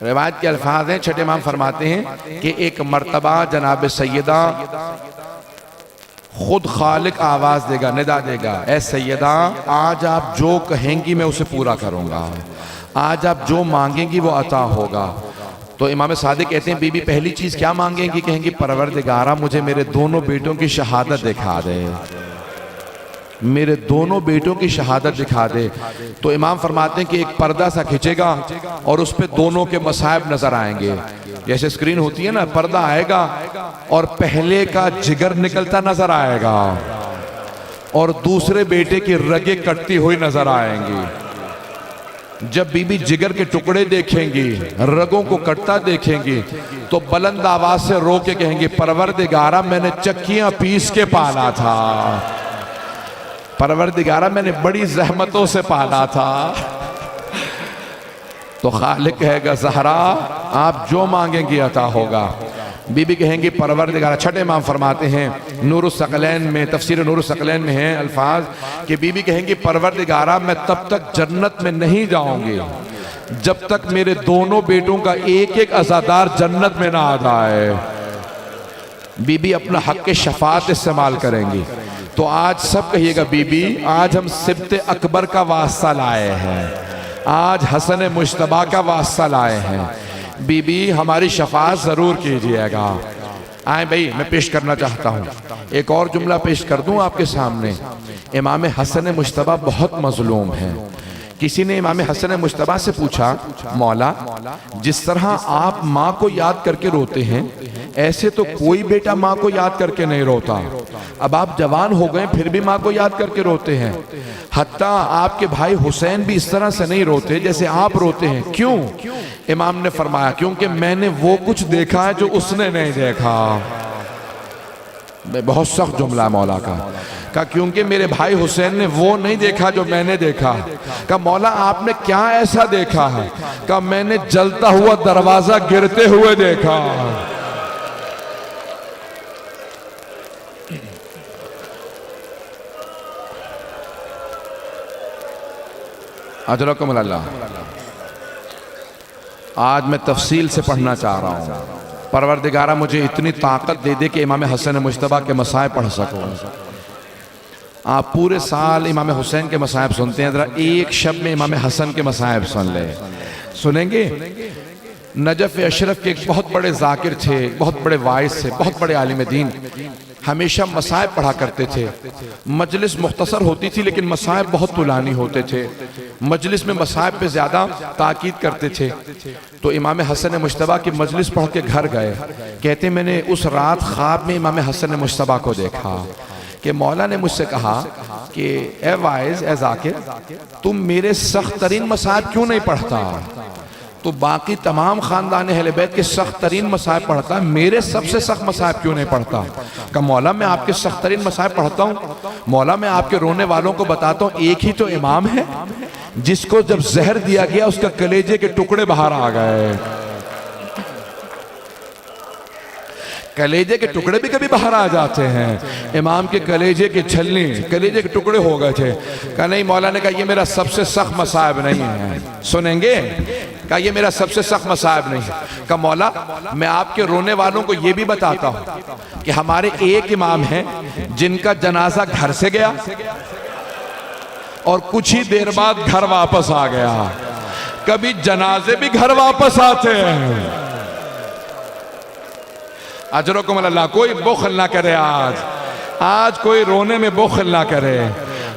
रिवायत के अल्फाज हैं, छठे इमाम फरमाते हैं कि एक मर्तबा जनाब सैयदा खुद खालिक आवाज देगा, निदा देगा, ए सैयदा आज आप जो कहेंगी मैं उसे पूरा करूंगा, आज आप जो मांगेंगी वो अता होगा। तो इमाम सादिक कहते हैं बीबी पहली चीज क्या मांगेंगी? कहेंगी परवरदिगारा मुझे मेरे दोनों बेटों की शहादत दिखा दे, मेरे दोनों बेटों की शहादत दिखा दे। तो इमाम फरमाते हैं कि एक पर्दा सा खिंचेगा और उस पे दोनों के मसाइब नजर आएंगे, जैसे स्क्रीन होती है ना, पर्दा आएगा और पहले का जिगर निकलता नजर आएगा और दूसरे बेटे की रगे कटती हुई नजर आएंगी। जब बीबी जिगर के टुकड़े देखेंगी, रगों को कटता देखेंगी, तो बुलंद आवाज से रो के कहेंगी परवरदिगारा मैंने चक्कियां पीस के पाला था, परवरदिगारा मैंने बड़ी जहमतों से पाला था। तो खालिक कहेगा ज़हरा आप जो मांगेंगी अता होगा। बीबी कहेंगी परवरदिगारा, छठे इमाम फरमाते हैं नूरुस सकलैन में, तफसीर नूरुस सकलैन में है अल्फाज कि बीबी कहेंगी परवरदिगारा मैं तब तक जन्नत में नहीं जाऊंगी जब तक मेरे दोनों बेटों का एक एक अज़ादार जन्नत में ना आ जाए। बीबी अपना हक के शफात इस्तेमाल करेंगी। तो आज सब कहिएगा बीबी आज हम सिब्ते अकबर का वास्ता लाए हैं, आज हसन मुश्तबा का वास्ता लाए हैं, बीबी हमारी शफात जरूर कीजिएगा। आए भाई मैं पेश करना चाहता हूँ, एक और जुमला पेश कर दूं आपके सामने। इमाम हसन मुश्तबा बहुत मजलूम है। किसी ने इमाम हसन मुश्तबा से पूछा मौला जिस तरह आप माँ को याद करके रोते हैं ऐसे तो कोई बेटा माँ को याद करके नहीं रोता, अब आप जवान हो गए फिर भी माँ को याद करके रोते हैं, हत्ता आपके भाई हुसैन भी इस तरह से नहीं रोते जैसे आप रोते हैं, क्यों? इमाम ने फरमाया क्योंकि मैंने वो कुछ देखा है जो उसने नहीं देखा। बहुत सख्त जुमला मौला का क्योंकि मेरे भाई हुसैन ने वो नहीं देखा जो मैंने देखा। का मौला आपने क्या ऐसा देखा है? का मैंने जलता हुआ दरवाजा गिरते हुए देखा। अजरकुम अल्लाह। आज मैं तफसील से पढ़ना चाह रहा हूँ। परवरदिगारा मुझे इतनी ताकत दे दे कि इमाम हसन मुश्तबा के मसाइब पढ़ सकूँ। आप पूरे साल इमाम हुसैन के मसाइब सुनते हैं, जरा एक शब में इमाम हसन के मसाइब सुन ले। सुनेंगे? नजफ अशरफ के एक बहुत बड़े जाकिर थे, बहुत बड़े वाइस थे, बहुत बड़े आलिम दीन, हमेशा मसाइब पढ़ा करते थे। मजलिस मुख्तसर होती थी लेकिन मसाइब बहुत तुलानी होते थे। मजलिस में मसाइब पे ज़्यादा ताकीद करते थे। तो इमाम हसन मुश्तबा की मजलिस पढ़ के घर गए, कहते मैंने उस रात ख्वाब में इमाम हसन मुश्तबा को देखा कि मौला ने मुझसे कहा कि ए वाइज ए जाकिर तुम मेरे सख्त तरीन मसाइब क्यों नहीं पढ़ता? तो बाकी तमाम खानदान अहले बैत के सख्त तरीन मसाइब पढ़ता है, मेरे सबसे सख्त मसाइब क्यों नहीं पढ़ता? का मौला मैं आपके सख्त तरीन मसाइब पढ़ता हूँ, मौला मैं आपके रोने वालों को बताता हूँ एक ही तो इमाम है जिसको जब जहर दिया गया उसका कलेजे के टुकड़े बाहर आ गए। कलेजे के टुकड़े भी कभी बाहर आ जाते हैं। इमाम के कलेजे के छलनी, कलेजे के टुकड़े हो गए थे। कहा नहीं, मौला ने कहा ये मेरा सबसे सख्त मसाइब नहीं है। सुनेंगे? कहा ये मेरा सबसे सख्त मसाइब नहीं है। कहा मौला मैं आपके रोने वालों को ये भी बताता हूँ कि हमारे एक इमाम हैं जिनका जनाजा घर से गया और कुछ ही देर बाद घर वापस आ गया। कभी जनाजे भी घर वापस आते हैं। अजरकुम अल्लाह। कोई बुखल ना करे, आज कोई रोने में बुखल ना करे।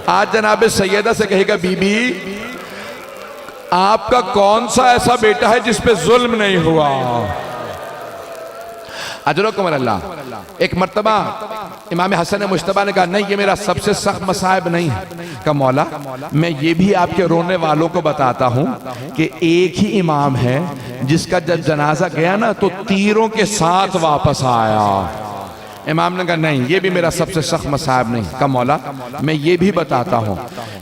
आज जनाब सैयदा से कहेगा बीबी आपका कौन सा ऐसा बेटा है जिस पे जुल्म नहीं हुआ? अजरकुम अल्लाह। एक मर्तबा इमाम हसन मुश्तबा ने कहा नहीं ये मेरा सबसे सख्त मसाइब नहीं है। कहा मौला मैं ये भी आपके रोने वालों को बताता हूँ कि एक ही इमाम है जिसका जब जनाजा गया ना तो तीरों के साथ वापस आया। इमाम ने कहा नहीं ये भी मेरा सबसे सख्त मसाइब नहीं। कहा मौला मैं ये भी बताता हूँ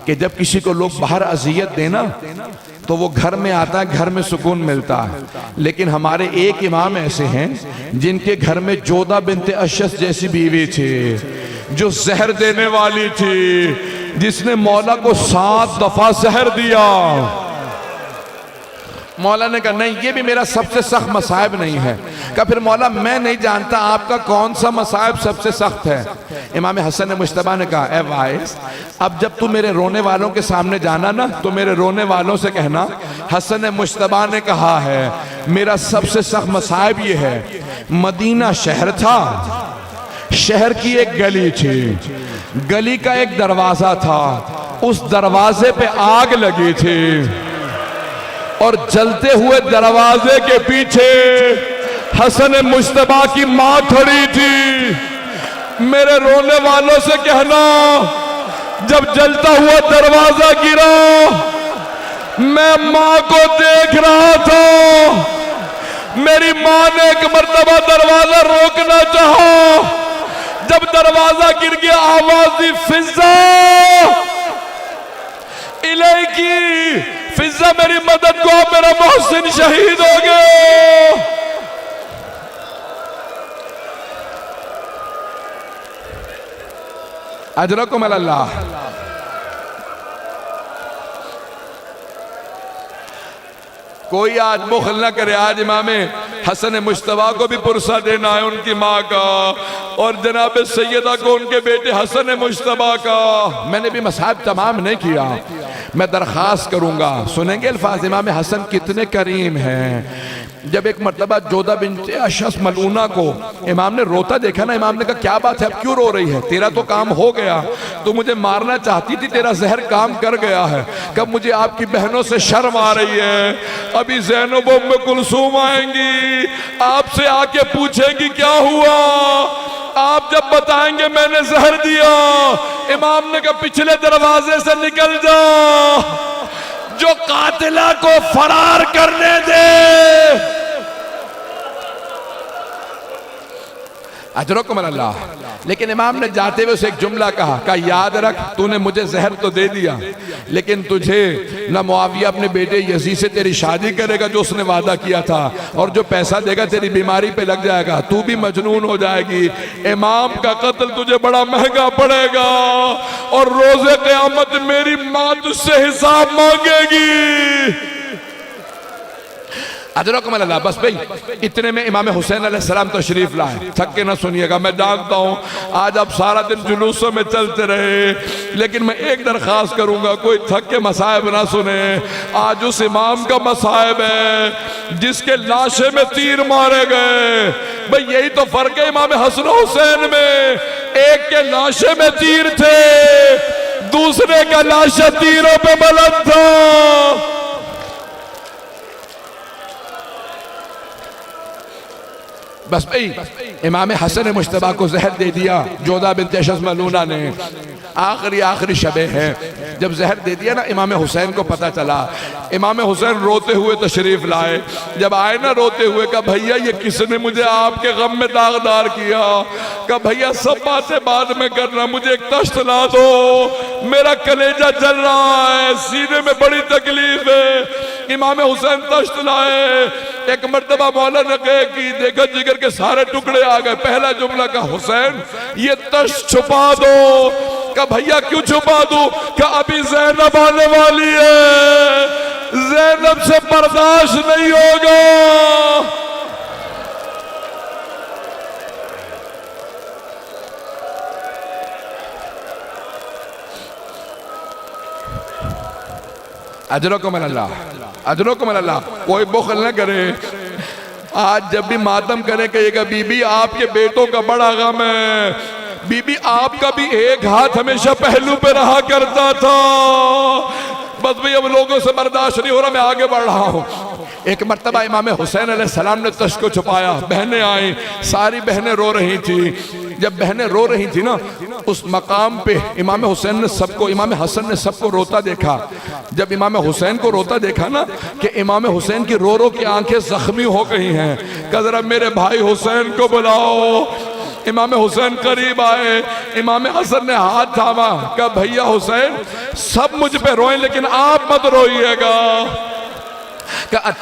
कि जब किसी को लोग बाहर अजियत देना तो वो घर में आता है, घर में सुकून मिलता है। लेकिन हमारे एक इमाम ऐसे हैं जिनके घर में जोधा बिनते अशस जैसी बीवी थी जो जहर देने वाली थी, जिसने मौला को 7 दफा जहर दिया। मौला ने कहा नहीं, ये भी मेरा सबसे सख्त मसाइब नहीं है। कहा फिर मौला मैं नहीं जानता आपका कौन सा मसाइब सबसे सख्त है। इमाम हसन मुश्तबा ने कहा, ए वाइस, अब जब तू मेरे रोने वालों के सामने जाना ना तो मेरे रोने वालों से कहना हसन मुश्तबा ने कहा है मेरा सबसे सख्त मसाइब ये है, मदीना शहर था, शहर की एक गली थी, गली का एक दरवाजा था, उस दरवाजे पे आग लगी थी और जलते हुए दरवाजे के पीछे हसन मुश्तबा की मां खड़ी थी। मेरे रोने वालों से कहना जब जलता हुआ दरवाजा गिरा मैं मां को देख रहा था, मेरी मां ने एक मर्तबा दरवाजा रोकना चाहा, जब दरवाजा गिर गया आवाज दी फिजा इलेकी, फिजा मेरी मदद को, मेरा मोहसिन शहीद हो गया। अजरकुम अल्लाह। कोई आज बुखल न करे, आज इमामे हसन मुश्तबा को भी पुरसा देना है उनकी माँ का, और जनाब सैयदा को उनके बेटे हसन मुश्तबा का। मैंने भी मसाइब तमाम नहीं किया, मैं दरख्वास्त करूंगा, सुनेंगे अल्फाज इमाम हसन कितने करीम हैं। जब एक मरतबा जोधा बिन्ते अशस मलूना को इमाम ने रोता देखा ना, इमाम ने कहा क्या बात है, अब क्यों रो रही है, तेरा तो काम हो गया, तो मुझे मारना चाहती थी, तेरा जहर काम कर गया है। कब मुझे आपकी बहनों से शर्म आ रही है, अभी ज़ैनब उम्मे कुलसूम आएंगी, आपसे आके पूछेंगी क्या हुआ, आप जब बताएंगे मैंने जहर दिया। इमाम ने कहा पिछले दरवाजे से निकल जा, जो कातिला को फरार करने दे। अजरकुम अल्लाह। लेकिन इमाम ने जाते हुए उसे एक जुमला कहा याद रख तूने मुझे जहर तो दे दिया, लेकिन तुझे ना मुआविया अपने बेटे यजीद से तेरी शादी करेगा जो उसने वादा किया था, और जो पैसा देगा तेरी बीमारी पे लग जाएगा, तू भी मजनून हो जाएगी, इमाम का कत्ल तुझे बड़ा महंगा पड़ेगा, और रोजे क़यामत मेरी माँ तुझसे हिसाब मांगेगी। अजरकुम अल्लाह। बस भाई इतने में इमाम हुसैन अलैहिस्सलाम तशरीफ लाए। थक के ना सुनिएगा, मैं जानता हूँ आज आप सारा दिन जुलूसों में चलते रहे, लेकिन मैं एक दरख्वास्त करूंगा कोई थक के मसाइब ना सुने। आज उस इमाम का मसाइब है जिसके लाशे में तीर मारे गए। भाई यही तो फर्क है इमाम हसन हुसैन में, एक के लाशे में तीर थे, दूसरे का लाशा तीरों पे बुलंद था। बस भाई इमाम हसन मुश्तबा को जहर दे दिया जोधा बिन्ते अशस मलूना ने। आखिरी शबे हैं, जब जहर दे दिया ना इमाम हुसैन को पता चला, इमाम हुसैन रोते हुए तशरीफ लाए। जब आए ना रोते हुए, कहा भैया ये किसने मुझे आपके गम में दागदार किया। कहा भैया सब बातें बाद में करना, मुझे एक तश्त ला दो, मेरा कलेजा जल रहा है, सीने में बड़ी तकलीफ है। इमाम हुसैन तश्त लाए। एक मर्तबा मौला ने कहे कि देखा जिगर के सारे टुकड़े आ गए। पहला जुमला का हुसैन ये तश्त छुपा दो। का भैया क्यों छुपा दूं? का अभी ज़ैनब आने वाली है, ज़ैनब से बर्दाश्त नहीं होगा। अजरकुम अल्लाह, अजरकुम अल्लाह। कोई बुखल न करे, आज जब भी मातम करे कहिएगा बीबी आपके बेटों का बड़ा गम है, बीबी आपका भी एक हाथ हमेशा पहलू पे रहा करता था। बस भाई अब लोगों से बर्दाश्त नहीं हो रहा, मैं आगे बढ़ रहा हूँ। एक मर्तबा इमाम हुसैन अलैहिस्सलाम ने तश्त को छुपाया, बहनें आई, सारी बहनें रो रही थी। जब बहनें रो रही थी ना, उस मकाम पे इमाम हुसैन ने सबको, इमाम हसन ने सबको रोता देखा। जब इमाम हुसैन को रोता देखा ना कि इमाम हुसैन की रो रो की आंखें जख्मी हो गई हैं, कहा जरा मेरे भाई हुसैन को बुलाओ। इमाम हुसैन करीब आए, इमाम हसन ने हाथ थामा, कहा भैया हुसैन सब मुझ पे रोए लेकिन आप मत रोइएगा।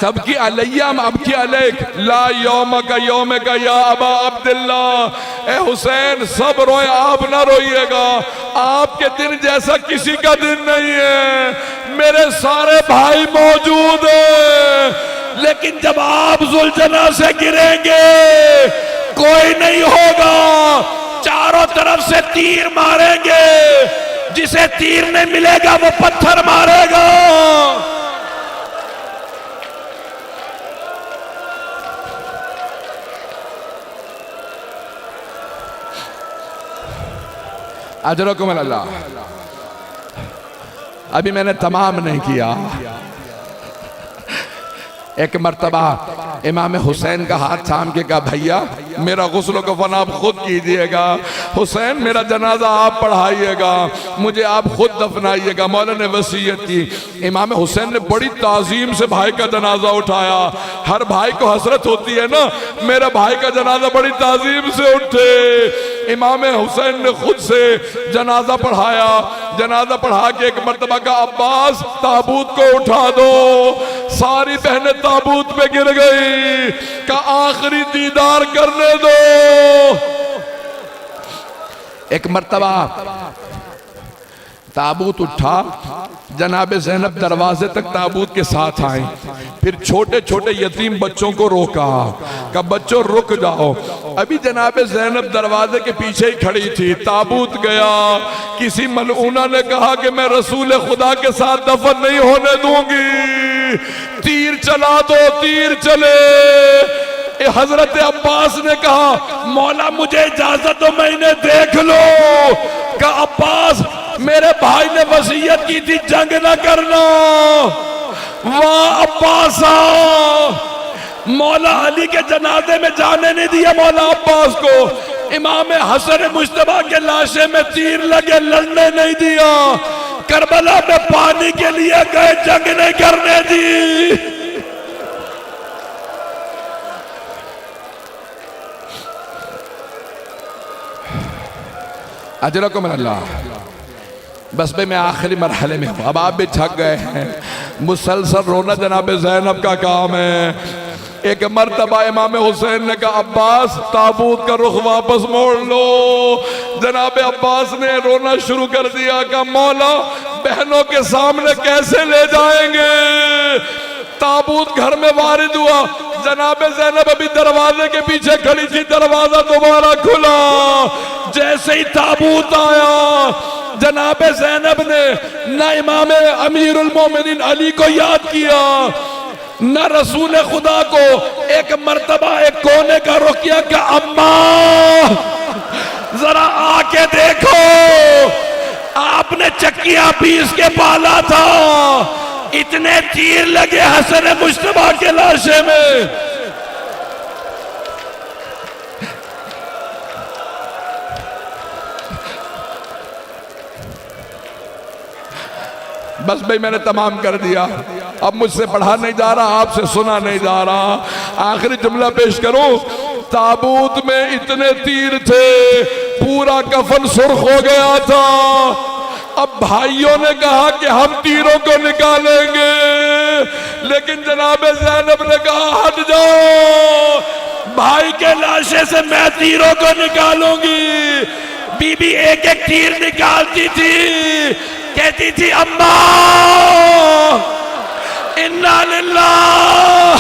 तब की अलैयाम अब की अलैक ला यौम का यौम का या अबा अब्दुल्ला। ए हुसैन सब रोए आप ना रोइएगा, आपके दिन जैसा किसी का दिन नहीं है, मेरे सारे भाई मौजूद हैं, लेकिन जब आप जुलझना से गिरेंगे कोई नहीं होगा, चारों तरफ से तीर मारेंगे, जिसे तीर नहीं मिलेगा वो पत्थर मारेगा। अजरकुम अल्लाह। अभी मैंने तमाम नहीं किया। एक मर्तबा इमाम हुसैन का हाथ थाम के कहा, भैया मेरा गुस्ल कफन आप खुद कीजिएगा, हुसैन मेरा जनाजा आप पढ़ाइएगा, मुझे आप खुद दफनाइएगा। मौला ने वसीयत की। इमाम हुसैन ने बड़ी ताजीम से भाई का जनाजा उठाया। हर भाई को हसरत होती है ना, मेरा भाई का जनाजा बड़ी ताजीम से उठे। इमाम हुसैन ने खुद से जनाजा पढ़ाया। जनाजा पढ़ा के एक मर्तबा का, अब्बास ताबूत को उठा दो। सारी बहनें ताबूत पे गिर गई। का आखिरी दीदार करने दो। एक मर्तबा ताबूत उठा, जनाबे ज़ैनब दरवाजे तक ताबूत के साथ आई। फिर छोटे छोटे यतीम बच्चों को रोका, कहा बच्चों रुक जाओ। अभी जनाबे ज़ैनब दरवाजे के पीछे ही खड़ी थी। ताबूत गया, किसी मलऊना ने कहा कि मैं रसूल खुदा के साथ दफन नहीं होने दूंगी, तीर चला दो। तीर चले। हजरत अब्बास ने कहा, मौला मुझे इजाजत दो, मैं इन्हें देख लो। कहा अब्बास मेरे भाई ने वसीयत की थी जंग न करना। वाह अब्बासा, मौला अली के जनाजे में जाने नहीं दिया मौला अब्बास को। इमाम हसन मुश्तबा के लाशे में तीर लगे, लड़ने नहीं दिया। करबला में पानी के लिए गए, जंग नहीं करने दी। अजरकुम अल्लाह। बस भाई मैं आखिरी मरहले में हूँ, अब आप भी थक गए हैं। मुसलसल रोना जनाब ज़ैनब का काम है। एक मर्तबा इमाम हुसैन ने कहा, अब्बास ताबूत का रुख वापस मोड़ लो। जनाब अब्बास ने रोना शुरू कर दिया। कहा मौला बहनों के सामने कैसे ले जाएंगे। ताबूत घर में वारिद हुआ। जनाब ज़ैनब अभी दरवाजे के पीछे खड़ी थी। दरवाजा दोबारा खुला। जैसे ही ताबूत आया, जनाब ज़ैनब ने न इमाम अमीरुल मोमिनीन अली को याद किया, न रसूल खुदा को। एक मर्तबा एक कोने का रुख किया कि अम्मा जरा आके देखो, आपने चक्कियां पीस के पाला था, इतने तीर लगे हसन मुश्तबा के लाशे में। बस भाई मैंने तमाम कर दिया। अब मुझसे पढ़ा नहीं जा रहा, आपसे सुना नहीं जा रहा। आखिरी जुमला पेश करूं। ताबूत में इतने तीर थे, पूरा कफन सुर्ख हो गया था। अब भाइयों ने कहा कि हम तीरों को निकालेंगे, लेकिन जनाब ज़ैनब ने कहा हट जाओ, भाई के लाशे से मैं तीरों को निकालूंगी। बीबी एक एक तीर निकालती थी, कहती थी अम्मा इन्ना लिल्लाह